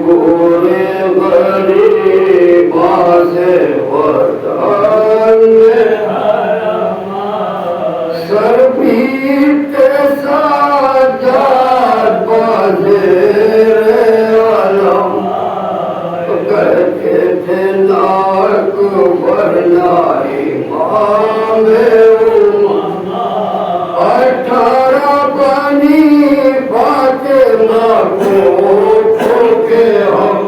گورے غریباں سے وطن میں سر پیتے ساجاد بازیر علم کہتے تھے ناک برنا امام 18 بنی فاطمہ کو کے ہم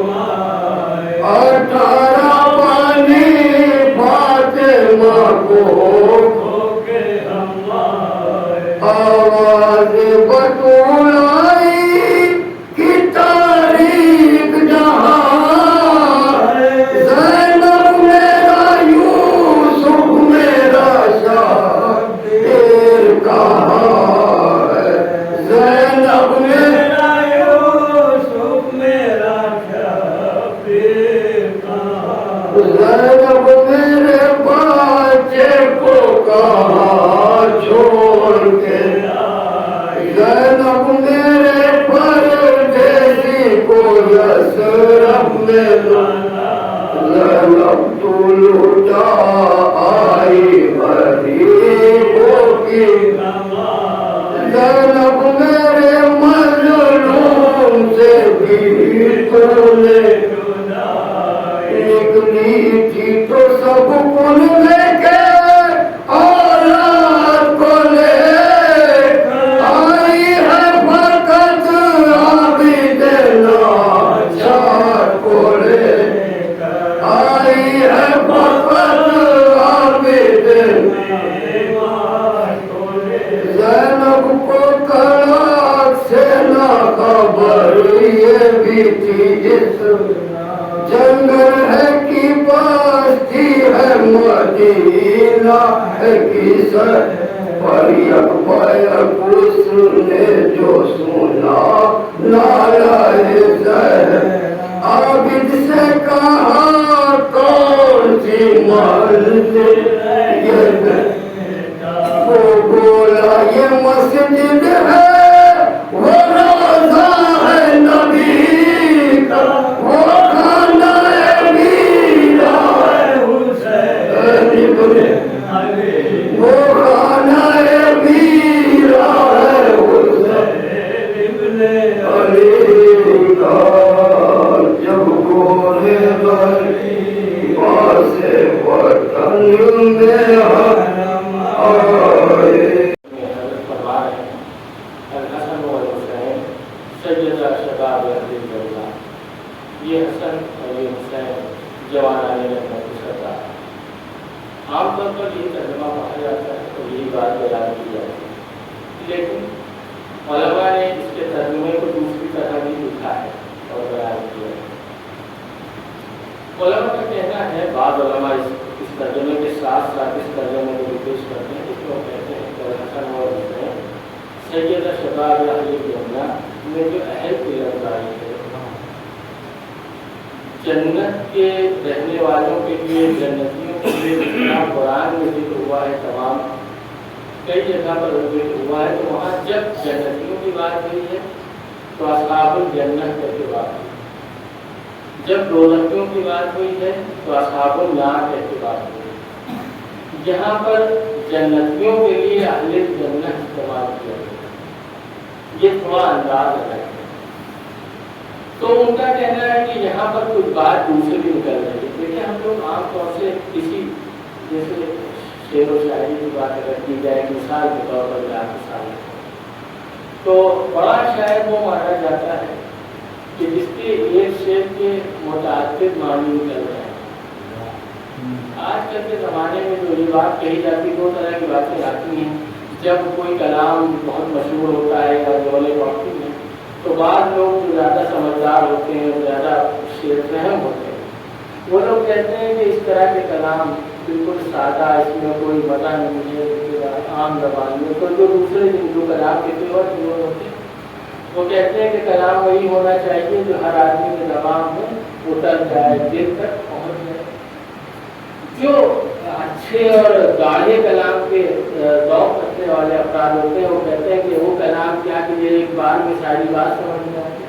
18 بنی فاطمہ کو کے ہم آواز بطول آئی کی تاریخ جہاں زینب میرا یوسف میرا شاہ کہاں ہے زینب میرا یوسف میرا شفیع کہاں زینب میرے بچے کو کہاں چھوڑ کے زینب میرے پردیسی کو یثرب میں زینب تو لٹا آئی غریبوں کی زینب میرے مظلوم سے بھی تو نکلی تھی تو سب کن لے کے اولاد کو لے آئی ہے فقط عابد لاچار کو لے آئی ہے فقط عابد زینب کو کڑاک سے نہ خبر یہ بھی تھی جس جنگل ہے کی بستی ہے مدینہ ہے کی سر پر یک بیک اس نے جو سنا نالا زہر عابد سے کہا کون سی منزل یہ وہ بولا یہ مسجد ہے وہ روزہ ہے نبی کا وہ خانہ میرا ہے حسین ابن علی وہ خانہ میرا ہے حسین ابن علی کا جب گورے غریباں سے وطن میں یہ حسن اور یہ حسین جوانان رحمت السلام عام طور پر یہ ترجمہ پڑھا جاتا ہے تو یہی بات بیان کی جاتی ہے، لیکن علماء نے اس کے ترجمے کو دوسری طرح بھی لکھا ہے اور بیان کیا ہے۔ علماء کا کہنا ہے، بعض علماء اس ترجمے کے ساتھ ساتھ اس ترجمے کو بھی پیش کرتے ہیں، اس کو کہتے ہیں کہ حسن اور حسین سید شباب اہل جنہ میں جو اہل کی لڑائی ہے، جنت کے رہنے والوں کے لیے، جنتیوں کے لیے جتنا قرآن میں ذکر ہوا ہے، تمام کئی جگہ پر ذکر ہوا ہے، تو وہاں جب جنتیوں کی بات ہوئی ہے تو اصحاب الجنت کر کے بات ہوئی، جب دوزخیوں کی بات ہوئی ہے تو اصحاب النار کر کے بات ہوئی۔ یہاں پر جنتیوں کے لیے اہل جنت استعمال کیا گیا، یہ تھوڑا انداز ہے۔ تو ان کا کہنا ہے کہ یہاں پر کچھ بات دوسری بھی نکل رہی ہے۔ دیکھیں ہم لوگ عام طور سے کسی جیسے شعر و شاعری کی بات اگر کی جائے، مثال کے طور پر مثال تو بڑا شاعر وہ مانا جاتا ہے کہ جس کے ایک شعر کے متعدد معنی نکل رہے ہیں۔ آج کل کے زمانے میں جو یہ بات کہی جاتی ہے، دو طرح کی باتیں آتی ہیں۔ جب کوئی کلام بہت مشہور ہوتا ہے یا جولے پڑتی ہیں تو بعض لوگ جو زیادہ سمجھدار ہوتے ہیں، زیادہ شعر فہم ہوتے ہیں، وہ لوگ کہتے ہیں کہ اس طرح کے کلام بالکل سادہ، اس میں کوئی مزہ نہیں ہے، عام زبان میں، تو جو دوسرے جو کلام کے پیور پیور ہوتے ہیں وہ کہتے ہیں کہ کلام وہی ہونا چاہیے جو ہر آدمی کے زبان میں اتر جائے، دل تک پہنچ جائے۔ جو اچھے اور گاڑے کلام کے ذوق رکھنے والے افراد ہوتے ہیں وہ کہتے ہیں کہ وہ کلام کیا کہ یہ ایک بار میں ساری بات سمجھ میں آتی ہے،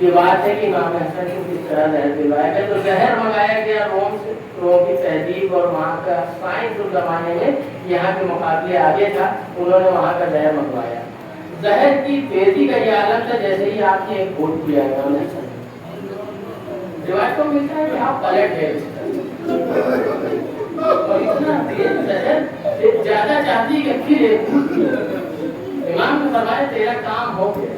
یہ بات ہے کہ امام حسن کو کس طرح زہر دلوایا گیا. تو زہر منگایا گیا روم سے. روم کی تہذیب اور وہاں کا سائنس اس زمانے میں یہاں کے مقابلے آگے تھا, انہوں نے وہاں کا زہر منگوایا. زہر کی تیزی کا یہ عالم تھا جیسے ہی آپ نے ایک گھونٹ پیا ہے, روایت کو ملتا ہے کہ آپ پلٹ گئے. اور اتنا تیز زہر زیادہ چاہتی کہ پھر ایک گھونٹ پیا. امام نے فرمایا تیرا کام ہو گیا,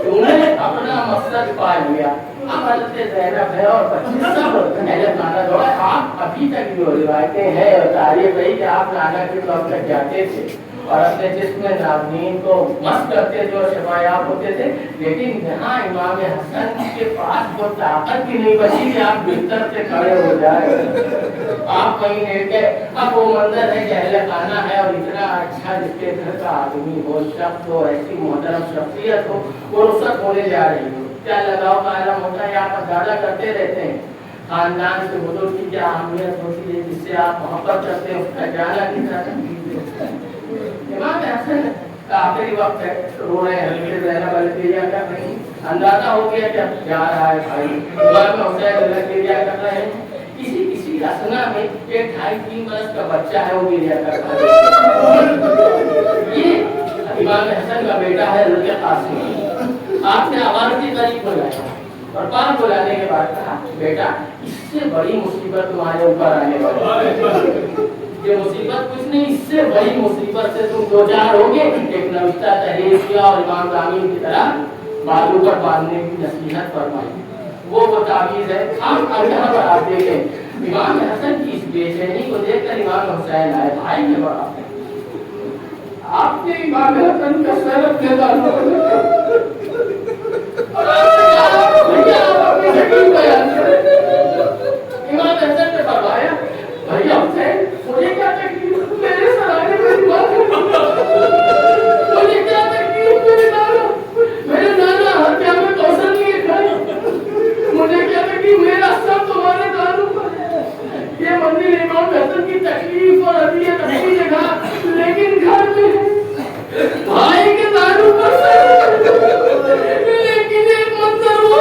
تم نے اپنا مقصد پا لیا. اب حضرت زینب ہے اور 25 سب اہل خانہ دوڑا. آپ ابھی تک جو روایتیں ہیں اور تاریخ رہی کہ آپ نانا کے طور تک جاتے تھے اور اپنے جسم ناظرین کو مست کرتے تھے اور شفایاب ہوتے تھے, لیکن یہاں امام حسن کے پاس وہ طاقت بھی نہیں بچی کہ آپ بستر سے کھڑے ہو جائے. آپ کہیں لے کے اب وہ منظر ہے کہ اہل خانہ ہے اور اتنا اچھا جس کے گھر کا آدمی ہو, شخص ہو, ایسی محترم شخصیت ہو, وہ رخصت ہونے جا رہی ہو. کیا لگاؤ کا عالم ہوتا ہے, آپ اندازہ کرتے رہتے ہیں خاندان سے بزرگ کی کیا اہمیت ہوتی ہے, جس سے آپ محبت کرتے ہیں اس کا جانا کتنا تکلیف ہے. امام حسن کا آخری وقت ہے, رو رہے ہیں, زینب علیہ کا کہیں اندازہ ہو گیا کہ اب جا رہا ہے بھائی. امام حسین علیہ کر رہے ہیں, کسی اسنا میں ایک 2.5-3 برس کا بچہ ہے وہ گریا کرتا ہے. یہ امام حسن کا بیٹا ہے رضی قاسم. آپ نے آواز کے قریب بلایا اور پاس بلانے کے بعد کہا بیٹا اس سے بڑی مصیبت تمہارے اوپر آنے والی ہے. یہ مصیبت کچھ نہیں, اس سے بڑی مصیبت سے تم دو چار ہو گے. ایک نوشتہ تحریر کیا اور امام رامین کی طرح بالوں پر باندھنے کی نصیحت فرمائی. وہ تعویذ ہے. آپ یہاں پر آپ دیکھیں امام حسن کی اس بے چینی کو دیکھ کر امام حسین آئے, بھائی کے بڑا آپ نے امام حسن کا سر اپنے بالوں پر اور امام حسن نے فرمایا بھیا حسین مجھے کیا تکلیف, میرے سرانے میں مجھے کیا تکلیف, میرے نانا ہتیا میں کوثر نہیں کھائے, مجھے کیا تکلیف, میرا سب تمہارے داروں پر ہے. یہ مندر امام حسن کی تکلیف اور اذیت اپنی جگہ, لیکن گھر میں بھائی کے داروں پر لیکن ایک منظر وہ